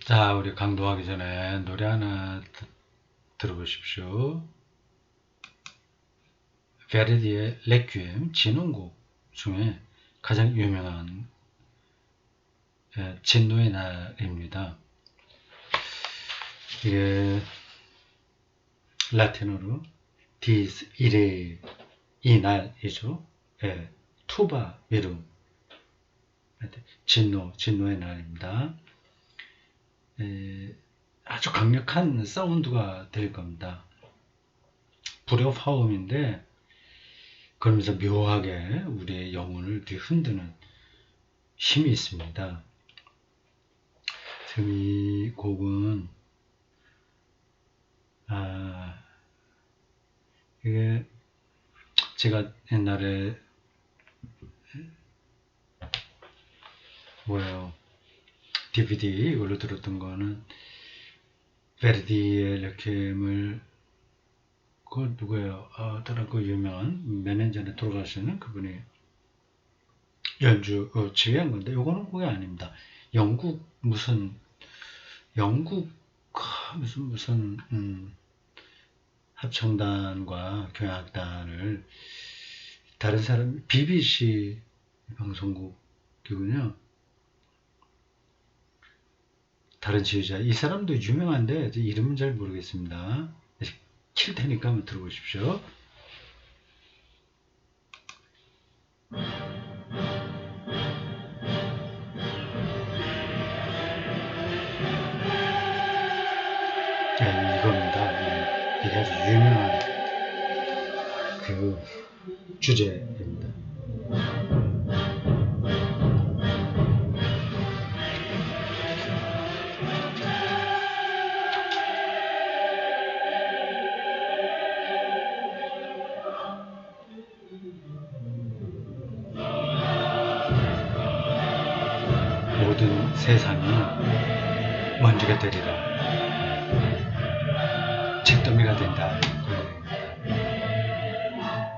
자, 우리 강도하기 전에 노래 하나 들어보십시오. 베르디의 레퀴엠, 진홍곡 중에 가장 유명한 진노의 날입니다. 이게 라틴어로 디스 이레 이 날이죠. 투바 미룸, 진노의 날입니다. 아주 강력한 사운드가 될 겁니다. 불협화음인데 그러면서 묘하게 우리의 영혼을 뒤흔드는 힘이 있습니다. 지금 이 곡은 이게 제가 옛날에 DVD 이걸로 들었던 거는 베르디의 레퀴엠을 그 누구예요? 다른 그 유명한 몇 년 전에 돌아가시는 그분이 지휘한 건데 요거는 그게 아닙니다. 영국 무슨 합창단과 교향악단을 다른 사람 BBC 방송국이군요. 다른 지휘자 이 사람도 유명한데 이름은 잘 모르겠습니다. 킬 테니까 한번 들어보십시오. 이겁니다. 이게 아주 유명한 그 주제입니다. 모든 세상이 먼지가 되리라. 잿더미가 된다.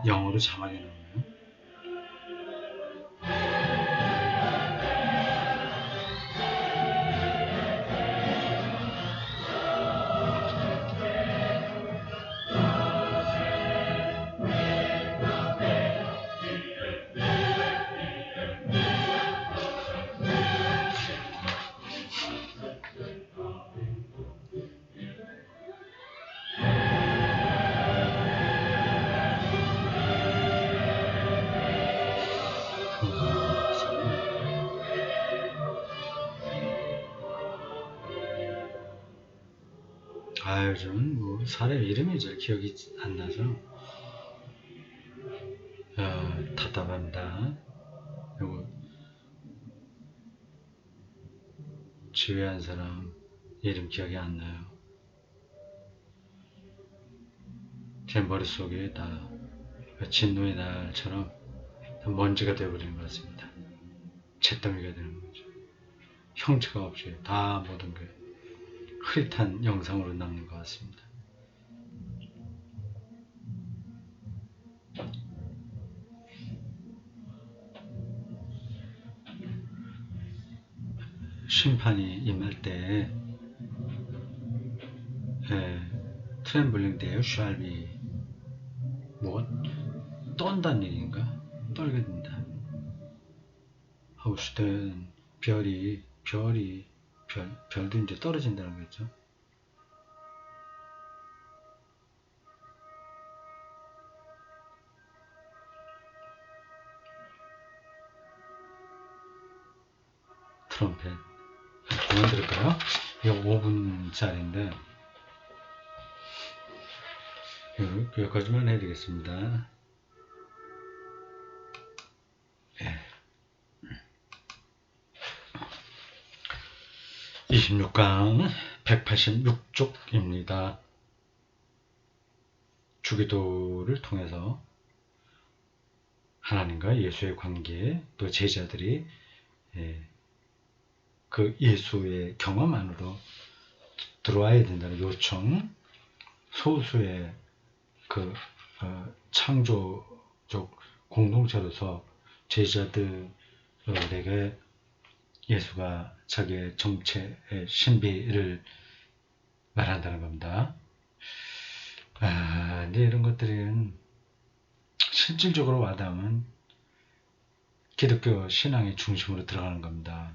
영어로 자막이 나오네요. 저는 사람 이름이 잘 기억이 안 나서 답답합니다. 요거 지휘한 사람 이름 기억이 안 나요. 제 머릿속에 다 진노의 날처럼 먼지가 되어버리는 것 같습니다. 잿더미가 되는 거죠. 형체가 없이 다 모든 게 흐릿한 영상으로 남는 것 같습니다. 심판이 임할 때 트렘블링 데어 shall be 떤다는 얘기인가? 떨게 된다. 하우스텐 별도 이제 떨어진다는 거죠. 트럼펫 그만 들을까요? 이거 5분짜리인데 여기까지만 해야 되겠습니다. 26강 186쪽입니다. 주기도를 통해서 하나님과 예수의 관계, 또 제자들이 그 예수의 경험 안으로 들어와야 된다는 요청, 소수의 그 창조적 공동체로서 제자들에게 예수가 자기의 정체의 신비를 말한다는 겁니다. 근데 이런 것들은 실질적으로 와닿으면 기독교 신앙의 중심으로 들어가는 겁니다.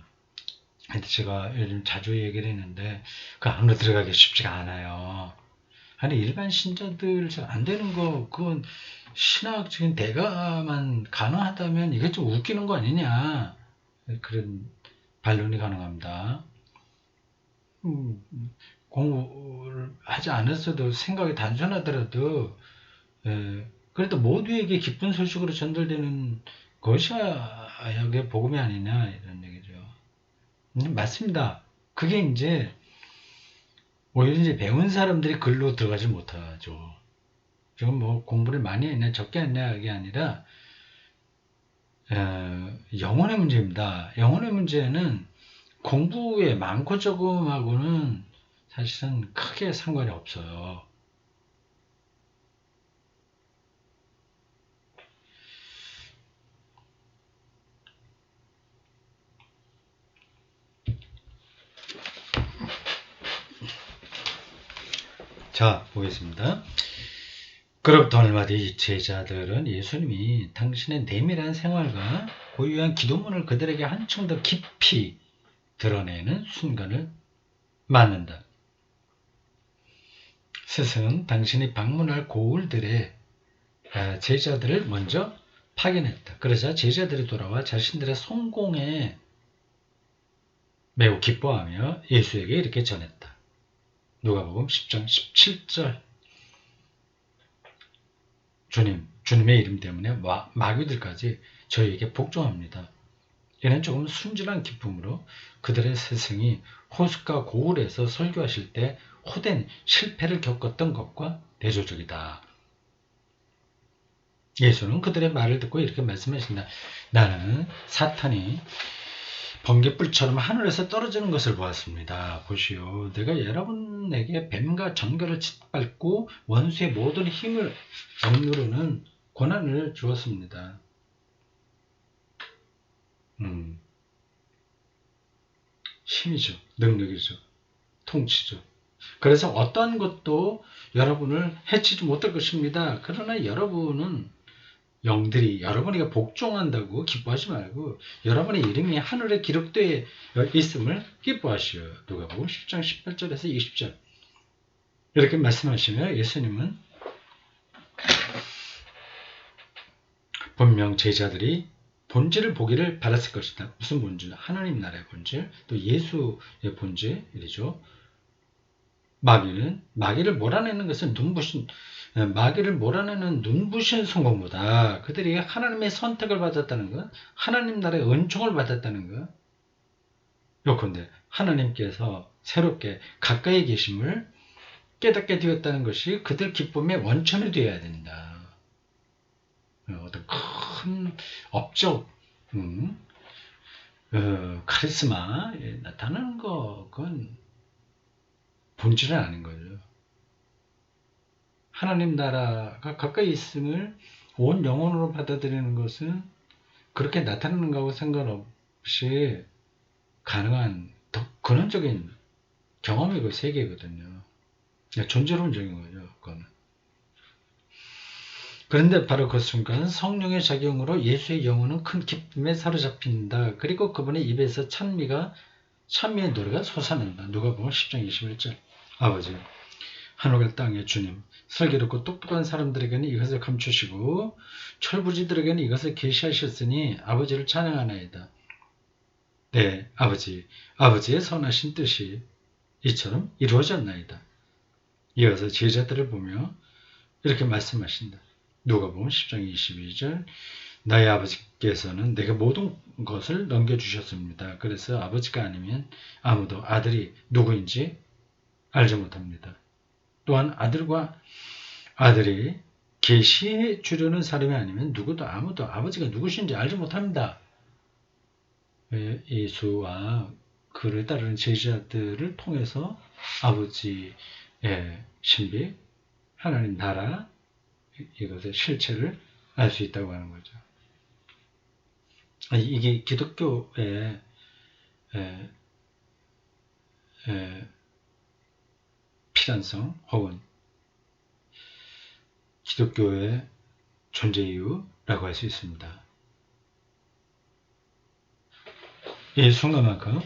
근데 제가 요즘 자주 얘기를 했는데 그 안으로 들어가기 쉽지가 않아요. 아니 일반 신자들 잘 안 되는 거 그건 신학적인 대가만 가능하다면 이게 좀 웃기는 거 아니냐 그런 반론이 가능합니다. 공부를 하지 않았어도 생각이 단순하더라도 그래도 모두에게 기쁜 소식으로 전달되는 것이야 이게 복음이 아니냐 이런 얘기죠. 맞습니다. 그게 이제 오히려 이제 배운 사람들이 글로 들어가지 못하죠. 지금 뭐 공부를 많이 했냐 적게 했냐 이게 아니라 영혼의 문제입니다. 영혼의 문제는 공부에 많고 조금하고는 사실은 크게 상관이 없어요. 자, 보겠습니다. 그로부터 얼마 뒤 제자들은 예수님이 당신의 내밀한 생활과 고유한 기도문을 그들에게 한층 더 깊이 드러내는 순간을 맞는다. 스승은 당신이 방문할 고을들의 제자들을 먼저 파견했다. 그러자 제자들이 돌아와 자신들의 성공에 매우 기뻐하며 예수에게 이렇게 전했다. 누가복음 10장 17절 주님의 이름 때문에 마귀들까지 저희에게 복종합니다. 이는 조금 순진한 기쁨으로 그들의 스승이 호숫가 고을에서 설교하실 때 호된 실패를 겪었던 것과 대조적이다. 예수는 그들의 말을 듣고 이렇게 말씀하신다. 나는 사탄이 번갯불처럼 하늘에서 떨어지는 것을 보았습니다. 보시오. 내가 여러분에게 뱀과 전갈을 짓밟고 원수의 모든 힘을 억누르는 권한을 주었습니다. 힘이죠. 능력이죠. 통치죠. 그래서 어떠한 것도 여러분을 해치지 못할 것입니다. 그러나 여러분은 영들이 여러분에게 복종한다고 기뻐하지 말고 여러분의 이름이 하늘에 기록되어 있음을 기뻐하시오. 누가복음 10장 18절에서 20절 이렇게 말씀하시며 예수님은 분명 제자들이 본질을 보기를 바랐을 것이다. 무슨 본질? 하나님 나라의 본질, 또 예수의 본질이죠. 마귀를 몰아내는 것은 마귀를 몰아내는 눈부신 성공보다 그들이 하나님의 선택을 받았다는 것, 하나님 나라의 은총을 받았다는 것, 요컨대 하나님께서 새롭게 가까이 계심을 깨닫게 되었다는 것이 그들 기쁨의 원천이 되어야 된다. 어떤 큰 업적, 카리스마에 나타나는 거, 그건 본질은 아닌 거죠. 하나님 나라가 가까이 있음을 온 영혼으로 받아들이는 것은 그렇게 나타나는 것하고 상관없이 가능한 더 근원적인 경험이고 세계거든요. 존재론적인 거죠. 그거는. 그런데 바로 그 순간 성령의 작용으로 예수의 영혼은 큰 기쁨에 사로잡힌다. 그리고 그분의 입에서 찬미의 노래가 솟아난다. 누가복음 10장 21절. 아버지, 하늘과 땅의 주님, 슬기롭고 똑똑한 사람들에게는 이것을 감추시고 철부지들에게는 이것을 계시하셨으니 아버지를 찬양하나이다. 네, 아버지의 선하신 뜻이 이처럼 이루어졌나이다. 이어서 제자들을 보며 이렇게 말씀하신다. 누가복음 10장 22절 나의 아버지께서는 내게 모든 것을 넘겨주셨습니다. 그래서 아버지가 아니면 아무도 아들이 누구인지 알지 못합니다. 또한 아들이 계시해 주려는 사람이 아니면 아무도 아버지가 누구신지 알지 못합니다. 예수와 그를 따르는 제자들을 통해서 아버지의 신비, 하나님 나라 이것의 실체를 알 수 있다고 하는 거죠. 이게 기독교의 에, 필연성 혹은 기독교의 존재 이유라고 할 수 있습니다. 이 순간만큼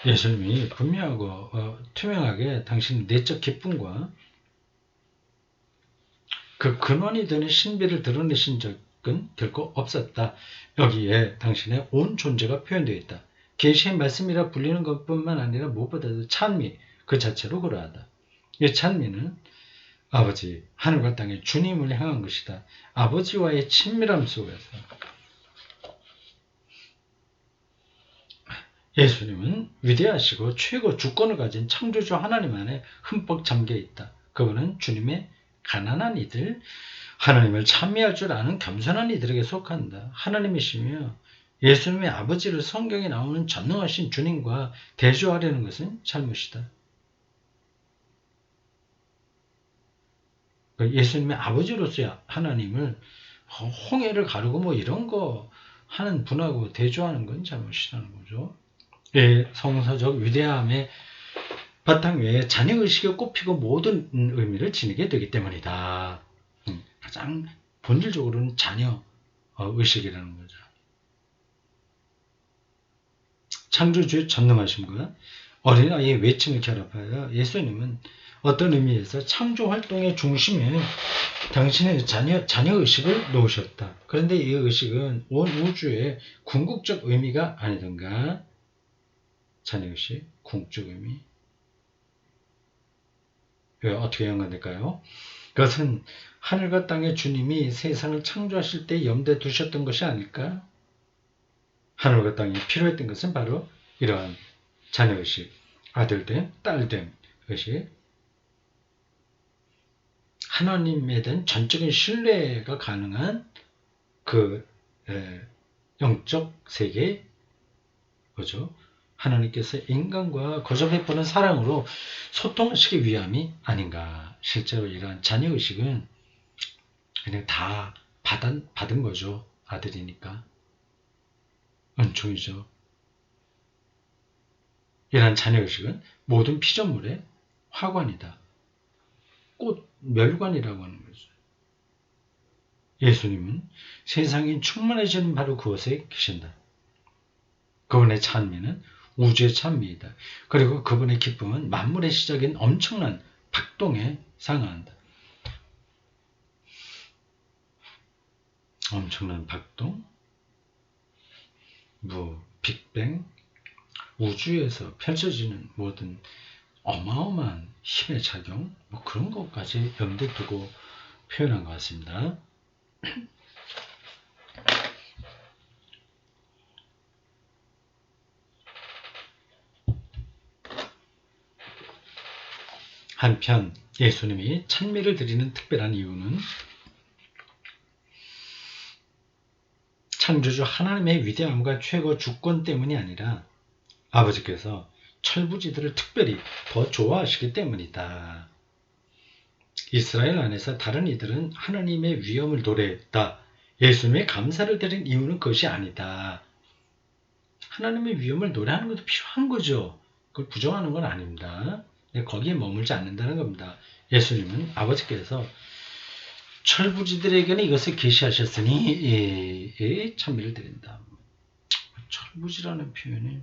예수님이 분명하고 투명하게 당신의 내적 기쁨과 그 근원이 되는 신비를 드러내신 적은 결코 없었다. 여기에 당신의 온 존재가 표현되어 있다. 계시의 말씀이라 불리는 것뿐만 아니라 무엇보다도 찬미 그 자체로 그러하다. 이 찬미는 아버지, 하늘과 땅의 주님을 향한 것이다. 아버지와의 친밀함 속에서 예수님은 위대하시고 최고 주권을 가진 창조주 하나님 안에 흠뻑 잠겨 있다. 그분은 주님의 가난한 이들, 하나님을 찬미할 줄 아는 겸손한 이들에게 속한다. 하나님이시며 예수님의 아버지를 성경에 나오는 전능하신 주님과 대조하려는 것은 잘못이다. 예수님의 아버지로서의 하나님을 홍해를 가르고 뭐 이런 거 하는 분하고 대조하는 건 잘못이라는 거죠. 성서적 위대함의 바탕 위에 자녀의식이 꼽히고 모든 의미를 지니게 되기 때문이다. 가장 본질적으로는 자녀의식이라는 거죠. 창조주의 전능하심과 어린아이의 외침을 결합하여 예수님은 어떤 의미에서 창조활동의 중심에 당신의 자녀의식을 놓으셨다. 그런데 이 의식은 온 우주의 궁극적 의미가 아니던가. 자녀의식, 궁극적 의미. 왜 어떻게 연관될까요? 그것은 하늘과 땅의 주님이 세상을 창조하실 때 염두에 두셨던 것이 아닐까? 하늘과 땅이 필요했던 것은 바로 이러한 자녀의식, 아들됨, 딸됨 의식, 하나님에 대한 전적인 신뢰가 가능한 그 영적 세계, 그죠? 하나님께서 인간과 거저 베푸는 사랑으로 소통하시기 위함이 아닌가. 실제로 이러한 자녀의식은 그냥 다 받은 거죠. 아들이니까. 은총이죠. 이러한 자녀의식은 모든 피조물의 화관이다. 꽃, 멸관이라고 하는 거죠. 예수님은 세상이 충만해지는 바로 그곳에 계신다. 그분의 찬미는 우주의 찬미이다. 그리고 그분의 기쁨은 만물의 시작인 엄청난 박동에 상하한다. 엄청난 박동, 빅뱅, 우주에서 펼쳐지는 모든 어마어마한 힘의 작용, 그런 것까지 염두에 두고 표현한 것 같습니다. 한편 예수님이 찬미를 드리는 특별한 이유는 창조주 하나님의 위대함과 최고 주권 때문이 아니라 아버지께서 철부지들을 특별히 더 좋아하시기 때문이다. 이스라엘 안에서 다른 이들은 하나님의 위엄을 노래했다. 예수님의 감사를 드린 이유는 그것이 아니다. 하나님의 위엄을 노래하는 것도 필요한 거죠. 그걸 부정하는 건 아닙니다. 거기에 머물지 않는다는 겁니다. 예수님은 아버지께서 철부지들에게는 이것을 계시하셨으니 찬미를 드린다. 철부지라는 표현이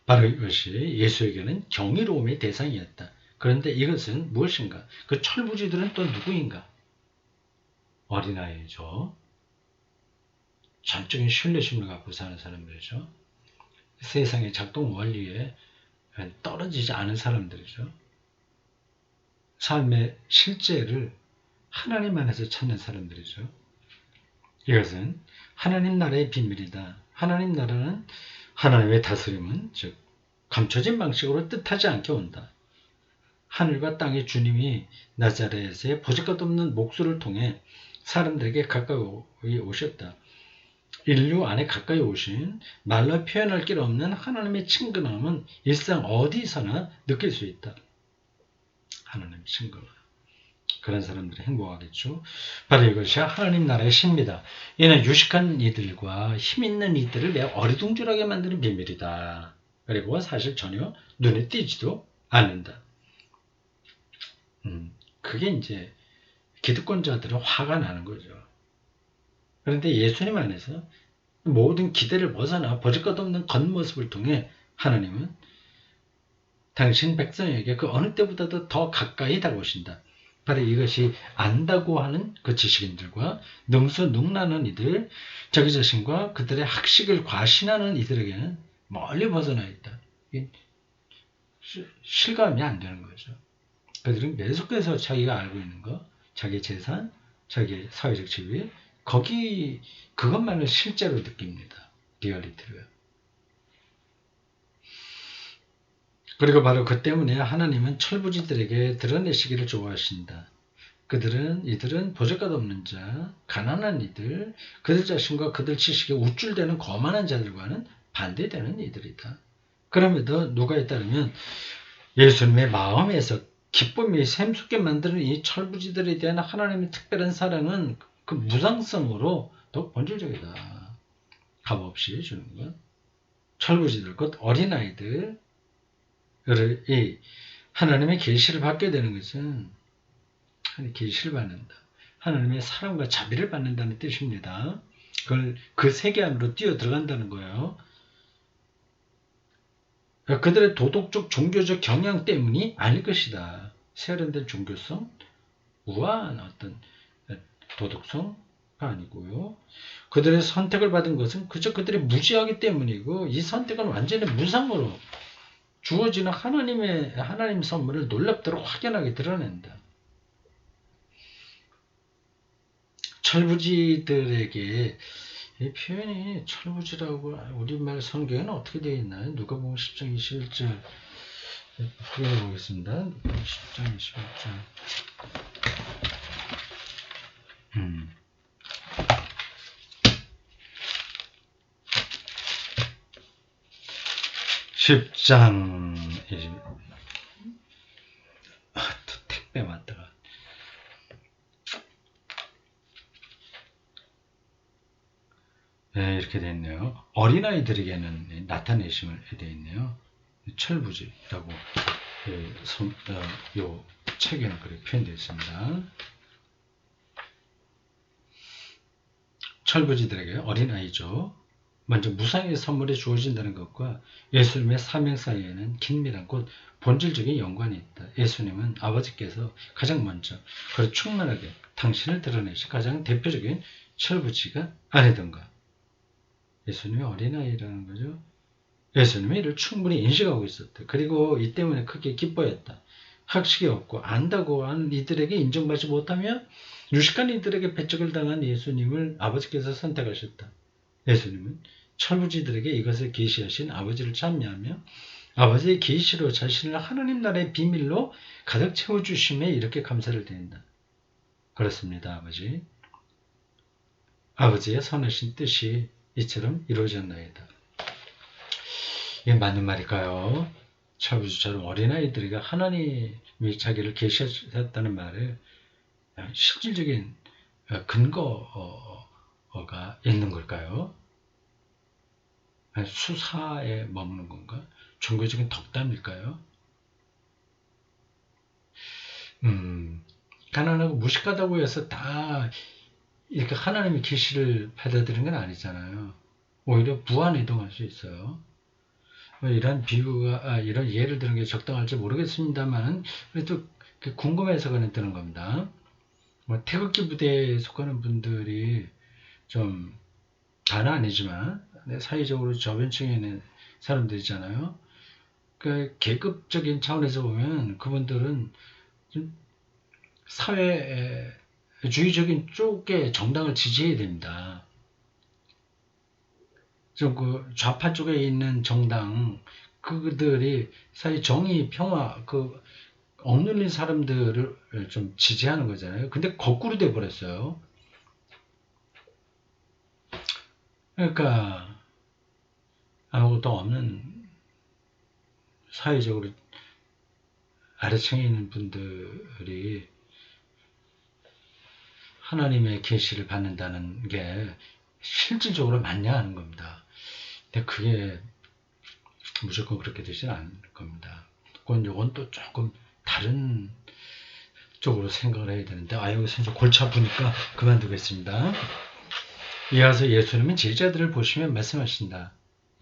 바로 이것이 예수에게는 경이로움의 대상이었다. 그런데 이것은 무엇인가? 그 철부지들은 또 누구인가? 어린아이죠. 전적인 신뢰심을 갖고 사는 사람들이죠. 세상의 작동 원리에 떨어지지 않은 사람들이죠. 삶의 실제를 하나님 안에서 찾는 사람들이죠. 이것은 하나님 나라의 비밀이다. 하나님 나라는 하나님의 다스림은 즉 감춰진 방식으로 뜻하지 않게 온다. 하늘과 땅의 주님이 나자렛의 보잘것없는 목소를 통해 사람들에게 가까이 오셨다. 인류 안에 가까이 오신 말로 표현할 길 없는 하나님의 친근함은 일상 어디서나 느낄 수 있다. 하나님의 친근함. 그런 사람들이 행복하겠죠. 바로 이것이 하나님 나라의 신입니다. 이는 유식한 이들과 힘있는 이들을 매우 어리둥절하게 만드는 비밀이다. 그리고 사실 전혀 눈에 띄지도 않는다. 그게 이제 기득권자들은 화가 나는 거죠. 그런데 예수님 안에서 모든 기대를 벗어나 버릇것없는 겉모습을 통해 하나님은 당신 백성에게 그 어느 때보다도 더 가까이 다가오신다. 바로 이것이 안다고 하는 그 지식인들과 능수능란한 이들, 자기 자신과 그들의 학식을 과신하는 이들에게는 멀리 벗어나 있다. 실감이 안 되는 거죠. 그들은 계속해서 자기가 알고 있는 것, 자기 재산, 자기 사회적 지위, 거기 그것만을 실제로 느낍니다. 리얼리티를. 그리고 바로 그 때문에 하나님은 철부지들에게 드러내시기를 좋아하신다. 이들은 보잘것 없는 자, 가난한 이들, 그들 자신과 그들 지식에 우쭐대는 거만한 자들과는 반대되는 이들이다. 그럼에도 누가에 따르면 예수님의 마음에서 기쁨이 샘솟게 만드는 이 철부지들에 대한 하나님의 특별한 사랑은 그 무상성으로 더욱 본질적이다. 값없이 주는 것. 철부지들, 곧 어린아이들, 이 하나님의 계시를 받게 되는 것은 계시를 받는다. 하나님의 사랑과 자비를 받는다는 뜻입니다. 그걸 그 세계 안으로 뛰어 들어간다는 거예요. 그들의 도덕적 종교적 경향 때문이 아닐 것이다. 세련된 종교성, 우아한 어떤 도덕성가 아니고요. 그들의 선택을 받은 것은 그저 그들의 무지하기 때문이고 이 선택은 완전히 무상으로 주어지는 하나님 선물을 놀랍도록 확연하게 드러낸다. 철부지들에게 이 표현이 철부지라고 우리말 성경에는 어떻게 되어 있나요? 누가복음 10장 21절 확인해 보겠습니다. 10장 21절 10장 20 또 택배 맞다가 네, 이렇게 되어 있네요. 어린아이들에게는 나타내심을 되어 있네요. 철부지라고 요 책에는 그렇게 표현되어 있습니다. 철부지들에게 어린아이죠. 먼저 무상의 선물이 주어진다는 것과 예수님의 사명 사이에는 긴밀한 곧 본질적인 연관이 있다. 예수님은 아버지께서 가장 먼저 그리고 충만하게 당신을 드러내시 가장 대표적인 철부지가 아니던가. 예수님이 어린아이라는 거죠. 예수님이 이를 충분히 인식하고 있었다. 그리고 이 때문에 크게 기뻐했다. 학식이 없고 안다고 하는 이들에게 인정받지 못하며 유식한 이들에게 배척을 당한 예수님을 아버지께서 선택하셨다. 예수님은 철부지들에게 이것을 계시하신 아버지를 찬미하며 아버지의 계시로 자신을 하나님 나라의 비밀로 가득 채워주심에 이렇게 감사를 드린다. 그렇습니다, 아버지. 아버지의 선하신 뜻이 이처럼 이루어졌나이다. 이게 맞는 말일까요? 철부지처럼 어린아이들에게 하나님이 자기를 계시하셨다는 말에 실질적인 근거가 있는 걸까요? 수사에 머무는 건가? 종교적인 덕담일까요? 가난하고 무식하다고 해서 다 이렇게 하나님의 계시를 받아들이는 건 아니잖아요. 오히려 무한이동할 수 있어요. 이런 비유가 이런 예를 드는 게 적당할지 모르겠습니다만 그래도 궁금해서 그냥 드는 겁니다. 태극기 부대에 속하는 분들이 좀 다는 아니지만 사회적으로 저변층에 있는 사람들이잖아요. 그 계급적인 차원에서 보면 그분들은 좀 사회주의적인 쪽의 정당을 지지해야 됩니다. 좀 그 좌파 쪽에 있는 정당 그들이 사회 정의, 평화 억눌린 사람들을 좀 지지하는 거잖아요. 근데 거꾸로 돼 버렸어요. 그러니까 아무것도 없는 사회적으로 아래층에 있는 분들이 하나님의 계시를 받는다는 게 실질적으로 맞냐 하는 겁니다. 근데 그게 무조건 그렇게 되지는 않을 겁니다. 요건 또 조금 다른 쪽으로 생각을 해야 되는데, 여기서 이제 골치 아프니까 그만두겠습니다. 이어서 예수님은 제자들을 보시며 말씀하신다.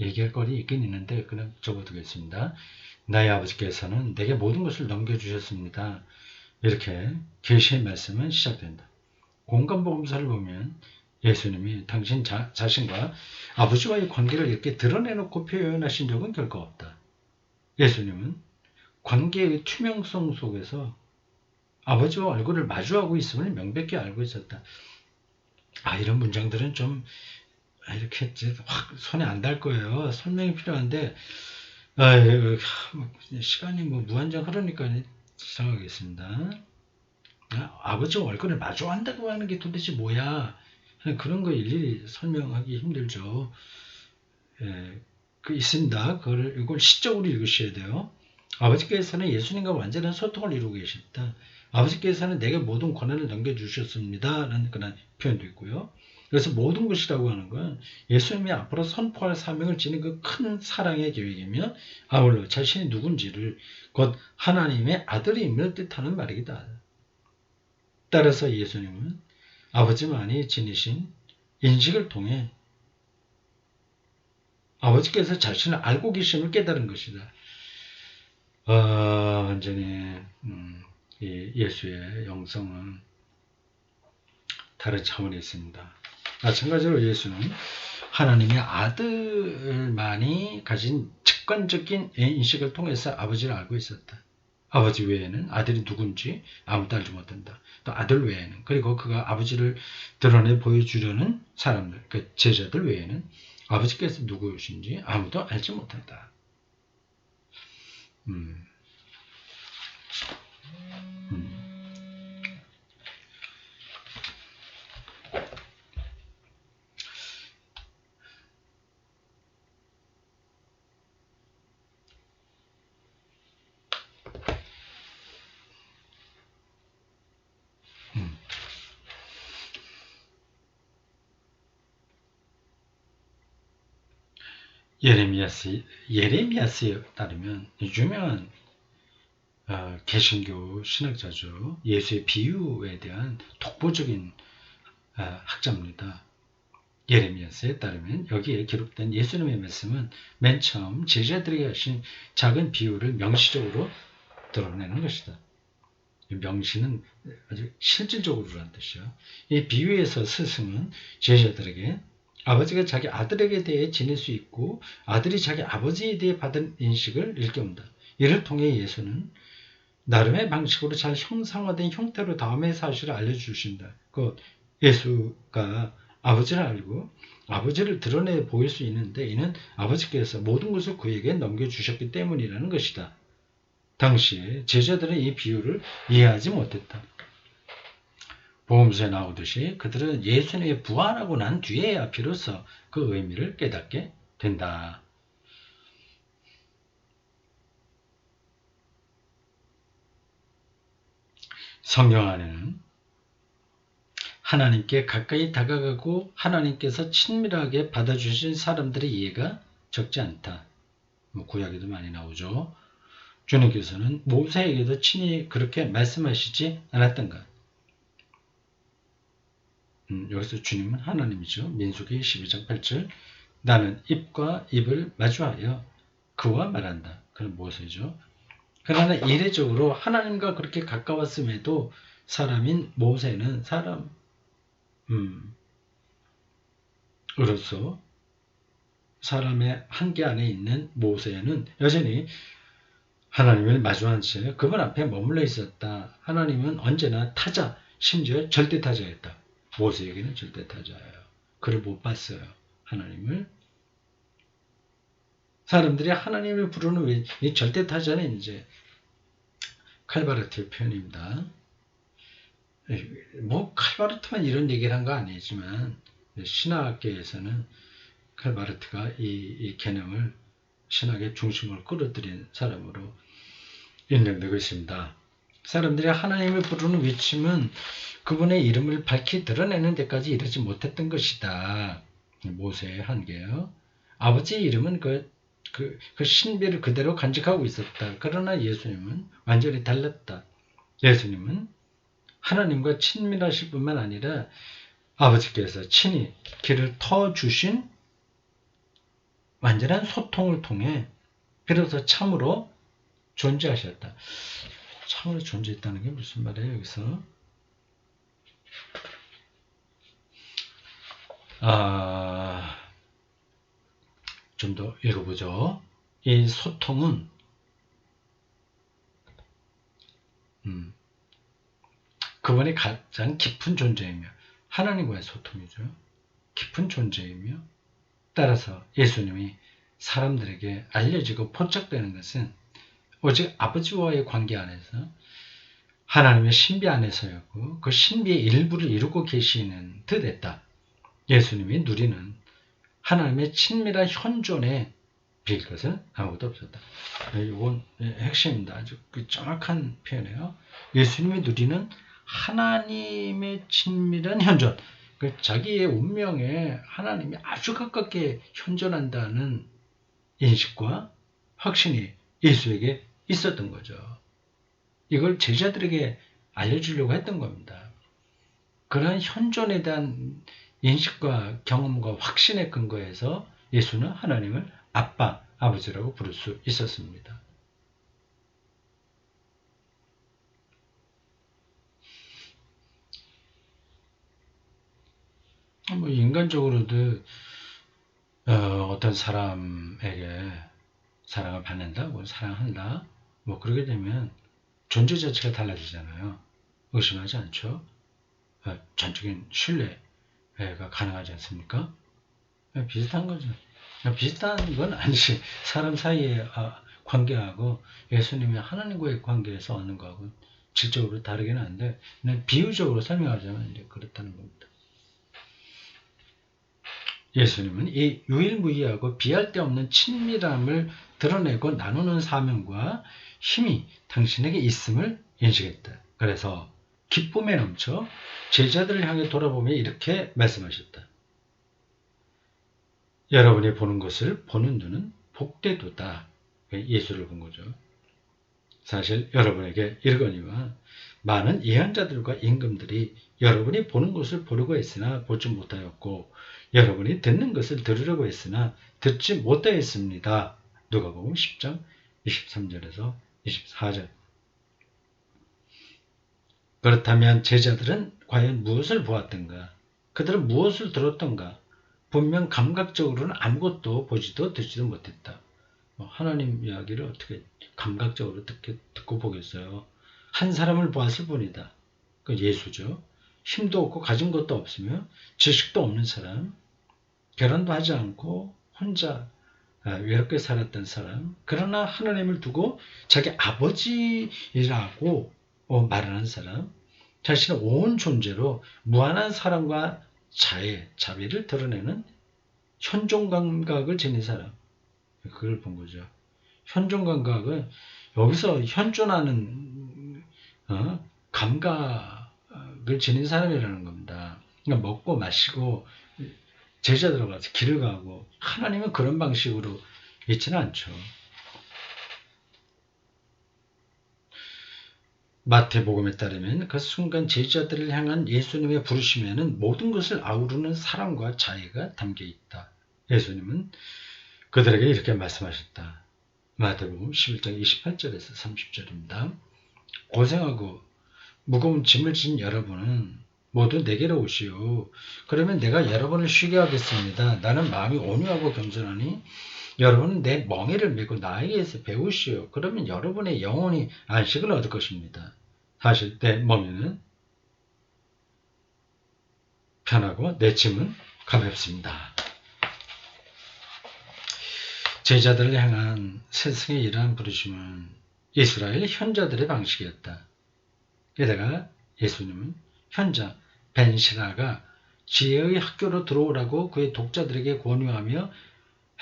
얘기할 거리 있긴 있는데 그냥 적어두겠습니다. 나의 아버지께서는 내게 모든 것을 넘겨주셨습니다. 이렇게 계시의 말씀은 시작된다. 공간복음서를 보면 예수님이 당신 자신과 아버지와의 관계를 이렇게 드러내놓고 표현하신 적은 결코 없다. 예수님은 관계의 투명성 속에서 아버지와 얼굴을 마주하고 있음을 명백히 알고 있었다. 이런 문장들은 좀 이렇게 확 손에 안 닿을 거예요. 설명이 필요한데 시간이 무한정 흐르니까 지나가겠습니다. 아버지와 얼굴을 마주한다고 하는 게 도대체 뭐야? 그런 거 일일이 설명하기 힘들죠. 있습니다. 이걸 시적으로 읽으셔야 돼요. 아버지께서는 예수님과 완전한 소통을 이루고 계셨다. 아버지께서는 내게 모든 권한을 넘겨주셨습니다. 라는 그런 표현도 있고요. 그래서 모든 것이라고 하는 건 예수님이 앞으로 선포할 사명을 지닌 그 큰 사랑의 계획이며 아울러 자신이 누군지를 곧 하나님의 아들임을 뜻하는 말이기다. 따라서 예수님은 아버지만이 지니신 인식을 통해 아버지께서 자신을 알고 계심을 깨달은 것이다. 완전히 이 예수의 영성은 다른 차원에 있습니다. 마찬가지로 예수는 하나님의 아들만이 가진 직관적인 인식을 통해서 아버지를 알고 있었다. 아버지 외에는 아들이 누군지 아무도 알지 못한다. 또 아들 외에는, 그리고 그가 아버지를 드러내 보여주려는 사람들, 그 제자들 외에는 아버지께서 누구이신지 아무도 알지 못한다. 예레미야스에 따르면 유명한 개신교 신학자죠. 예수의 비유에 대한 독보적인 학자입니다. 예레미야스에 따르면 여기에 기록된 예수님의 말씀은 맨 처음 제자들에게 하신 작은 비유를 명시적으로 드러내는 것이다. 명시는 아주 실질적으로라는 뜻이요. 이 비유에서 스승은 제자들에게 아버지가 자기 아들에게 대해 지닐 수 있고 아들이 자기 아버지에 대해 받은 인식을 일깨운다. 이를 통해 예수는 나름의 방식으로 잘 형상화된 형태로 다음의 사실을 알려주신다. 그 예수가 아버지를 알고 아버지를 드러내 보일 수 있는데 이는 아버지께서 모든 것을 그에게 넘겨주셨기 때문이라는 것이다. 당시에 제자들은 이 비유를 이해하지 못했다. 복음서에 나오듯이 그들은 예수님이 부활하고 난 뒤에야 비로소 그 의미를 깨닫게 된다. 성경 안에는 하나님께 가까이 다가가고 하나님께서 친밀하게 받아주신 사람들의 이해가 적지 않다. 구약에도 많이 나오죠. 주님께서는 모세에게도 친히 그렇게 말씀하시지 않았던가. 여기서 주님은 하나님이죠. 민수기 12장 8절 나는 입과 입을 마주하여 그와 말한다. 그건 모세죠. 그러나 이례적으로 하나님과 그렇게 가까웠음에도 사람인 모세는 으로서 사람의 한계 안에 있는 모세는 여전히 하나님을 마주한 채 그분 앞에 머물러 있었다. 하나님은 언제나 타자, 심지어 절대타자였다. 모세에게는 절대타자예요. 그를 못 봤어요. 하나님을. 사람들이 하나님을 부르는 이 절대타자는 이제 칼바르트의 표현입니다. 칼바르트만 이런 얘기를 한 거 아니지만 신학계에서는 칼바르트가 이 개념을 신학의 중심을 끌어들인 사람으로 인정되고 있습니다. 사람들이 하나님을 부르는 외침은 그분의 이름을 밝히 드러내는 데까지 이르지 못했던 것이다. 모세의 한계요. 아버지의 이름은 그 신비를 그대로 간직하고 있었다. 그러나 예수님은 완전히 달랐다. 예수님은 하나님과 친밀하실 뿐만 아니라 아버지께서 친히 길을 터주신 완전한 소통을 통해 비로소 참으로 존재하셨다. 참으로 존재했다는 게 무슨 말이에요, 여기서? 좀 더 읽어보죠. 이 소통은 그분의 가장 깊은 존재이며 하나님과의 소통이죠. 깊은 존재이며 따라서 예수님이 사람들에게 알려지고 포착되는 것은 오직 아버지와의 관계 안에서 하나님의 신비 안에서였고 그 신비의 일부를 이루고 계시는 듯 했다. 예수님이 누리는 하나님의 친밀한 현존에 빌 것은 아무것도 없었다. 이건 핵심입니다. 아주 정확한 표현이에요. 예수님이 누리는 하나님의 친밀한 현존, 자기의 운명에 하나님이 아주 가깝게 현존한다는 인식과 확신이 예수에게 있었던 거죠. 이걸 제자들에게 알려주려고 했던 겁니다. 그러한 현존에 대한 인식과 경험과 확신의 근거에서 예수는 하나님을 아빠, 아버지라고 부를 수 있었습니다. 인간적으로도 어떤 사람에게 사랑을 받는다, 사랑한다, 그러게 되면 존재 자체가 달라지잖아요. 의심하지 않죠. 전적인 신뢰가 가능하지 않습니까? 비슷한 거죠. 비슷한 건 아니지. 사람 사이의 관계하고 예수님이 하나님과의 관계에서 얻는 거하고 질적으로 다르긴 한데 그냥 비유적으로 설명하자면 이제 그렇다는 겁니다. 예수님은 이 유일무이하고 비할 데 없는 친밀함을 드러내고 나누는 사명과 힘이 당신에게 있음을 인식했다. 그래서 기쁨에 넘쳐 제자들을 향해 돌아보며 이렇게 말씀하셨다. 여러분이 보는 것을 보는 눈은 복되도다. 예수를 본 거죠. 사실 여러분에게 이르거니와 많은 예언자들과 임금들이 여러분이 보는 것을 보려고 했으나 보지 못하였고 여러분이 듣는 것을 들으려고 했으나 듣지 못하였습니다. 누가복음 10장 23절에서 24절. 그렇다면 제자들은 과연 무엇을 보았던가? 그들은 무엇을 들었던가? 분명 감각적으로는 아무것도 보지도 듣지도 못했다. 하나님 이야기를 어떻게 감각적으로 듣고 보겠어요? 한 사람을 보았을 뿐이다. 그 예수죠. 힘도 없고 가진 것도 없으며 지식도 없는 사람, 결혼도 하지 않고 혼자 외롭게 살았던 사람, 그러나 하나님을 두고 자기 아버지라고 말하는 사람, 자신의 온 존재로 무한한 사랑과 자비를 드러내는 현존 감각을 지닌 사람, 그걸 본 거죠. 현존 감각은 여기서 현존하는 감각을 지닌 사람이라는 겁니다. 그러니까 먹고 마시고 제자들하고 같이 길을 가고 하나님은 그런 방식으로 있지는 않죠. 마태복음에 따르면 그 순간 제자들을 향한 예수님의 부르심에는 모든 것을 아우르는 사랑과 자애가 담겨 있다. 예수님은 그들에게 이렇게 말씀하셨다. 마태복음 11장 28절에서 30절입니다. 고생하고 무거운 짐을 진 여러분은 모두 내게로 오시오. 그러면 내가 여러분을 쉬게 하겠습니다. 나는 마음이 온유하고 겸손하니 여러분은 내 멍에를 메고 나에게서 배우시오. 그러면 여러분의 영혼이 안식을 얻을 것입니다. 사실 내 멍에는 편하고 내 짐은 가볍습니다. 제자들을 향한 스승의 이러한 부르심은 이스라엘 현자들의 방식이었다. 게다가 예수님은 현자 벤시라가 지혜의 학교로 들어오라고 그의 독자들에게 권유하며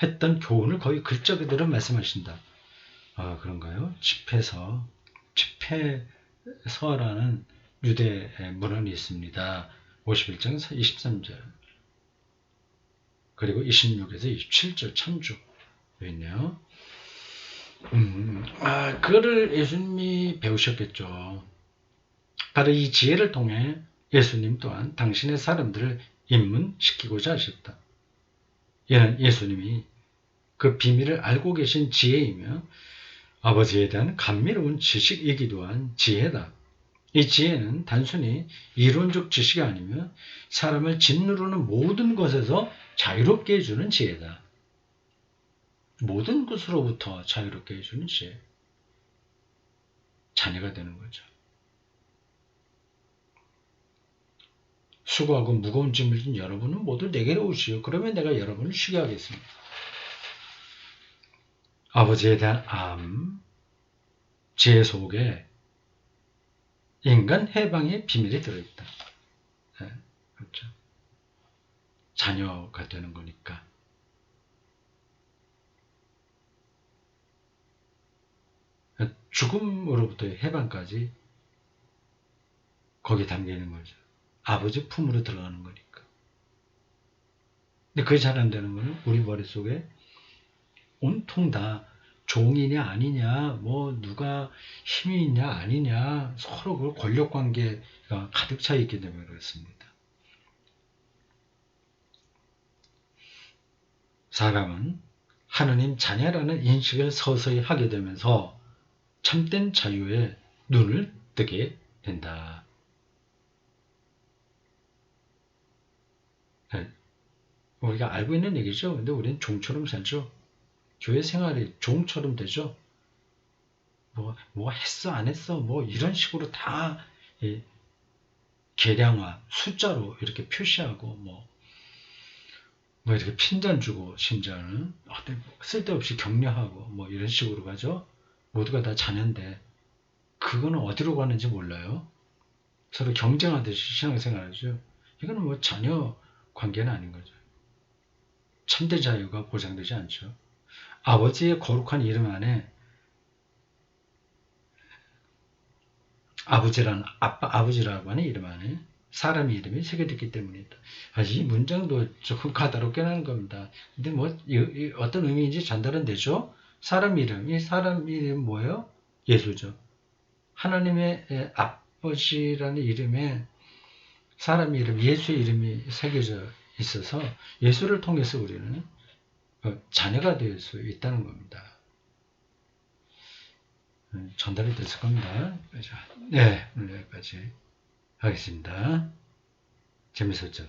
했던 교훈을 거의 글자 그대로 말씀하신다. 그런가요? 집회 서라는 유대 문헌이 있습니다. 51장 23절 그리고 26에서 27절 참조 있네요. 그거를 예수님이 배우셨겠죠. 바로 이 지혜를 통해 예수님 또한 당신의 사람들을 입문시키고자 하셨다. 이는 예수님이 그 비밀을 알고 계신 지혜이며 아버지에 대한 감미로운 지식이기도 한 지혜다. 이 지혜는 단순히 이론적 지식이 아니며 사람을 짓누르는 모든 것에서 자유롭게 해주는 지혜다. 모든 것으로부터 자유롭게 해주는 지혜. 자녀가 되는 거죠. 수고하고 무거운 짐을 진 여러분은 모두 내게로 오시오. 그러면 내가 여러분을 쉬게 하겠습니다. 아버지에 대한 지혜 속에 인간 해방의 비밀이 들어있다. 네, 그렇죠. 자녀가 되는 거니까. 죽음으로부터의 해방까지 거기 담겨 있는 거죠. 아버지 품으로 들어가는 거니까. 근데 그게 잘 안 되는 거는 우리 머릿속에 온통 다 종이냐 아니냐, 뭐 누가 힘이 있냐 아니냐, 서로 그 권력 관계가 가득 차 있기 때문에 그렇습니다. 사람은 하느님 자녀라는 인식을 서서히 하게 되면서 참된 자유에 눈을 뜨게 된다. 우리가 알고 있는 얘기죠. 근데 우리는 종처럼 살죠. 교회 생활이 종처럼 되죠. 뭐 했어 안 했어 뭐 이런 식으로 다 계량화 숫자로 이렇게 표시하고 뭐 이렇게 핀잔 주고 심지어는 쓸데없이 격려하고 뭐 이런 식으로 가죠. 모두가 다 자녀인데 그거는 어디로 가는지 몰라요. 서로 경쟁하듯이 신앙생활하죠. 이거는 뭐 자녀 관계는 아닌 거죠. 참된 자유가 보장되지 않죠. 아버지의 거룩한 이름 안에 아버지라고 하는 이름 안에 사람의 이름이 새겨졌기 때문이다. 이 문장도 조금 까다롭게 하는 겁니다. 근데 뭐 어떤 의미인지 전달은 되죠. 사람 이름, 이 사람 이름 뭐예요? 예수죠. 하나님의 아버지라는 이름에 사람 이름, 예수의 이름이 새겨져 있어서 예수를 통해서 우리는 자녀가 될 수 있다는 겁니다. 전달이 됐을 겁니다. 네, 오늘 여기까지 하겠습니다. 재밌었죠?